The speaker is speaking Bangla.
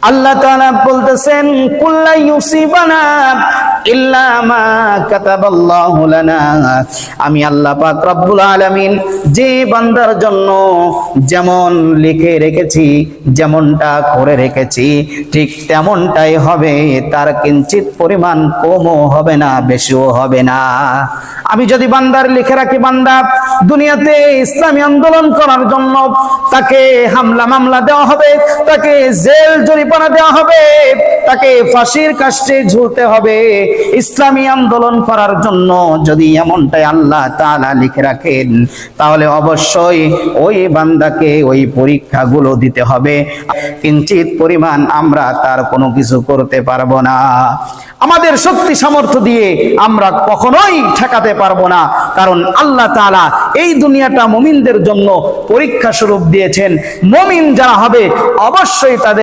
আল্লাহ তাআলা বলতেছেন কুল্লা ইউসিবানা ইল্লা মা কাতাবাল্লাহু লানা। আমি আল্লাহ পাক রব্বুল আলামিন যে বান্দার জন্য যেমন লিখে রেখেছি, যেমনটা করে রেখেছি, ঠিক তেমনটাই হবে, তার কিঞ্চিত পরিমাণ কমও হবে না, বেশিও হবে না। আমি যদি বান্দার লিখে রাখি বান্দা দুনিয়াতে ইসলামী আন্দোলন করার জন্য, তাকে হামলা মামলা দেওয়া হবে, তাকে জেল জরিমানা দেওয়া হবে, তাকে ফাঁসির কাস্টে ঝুলতে হবে ইসলামী আন্দোলন করার জন্য, যদি এমনটাই আল্লাহ তাআলা লিখে রাখেন, তাহলে অবশ্যই ওই বান্দাকে ওই পরীক্ষাগুলো দিতে হবে। কিঞ্চিত পরিমাণ আমরা তার কোনো কিছু করতে পারবো না। আমাদের শক্তি সামর্থ্য দিয়ে আমরা কখনোই ঠেকাতে পারবো না, কারণ আল্লাহ তাআলা এই দুনিয়াটা মুমিনদের জন্য পরীক্ষা স্বরূপ দিয়েছেন। মুমিন যারা হবে অবশ্যই তাদের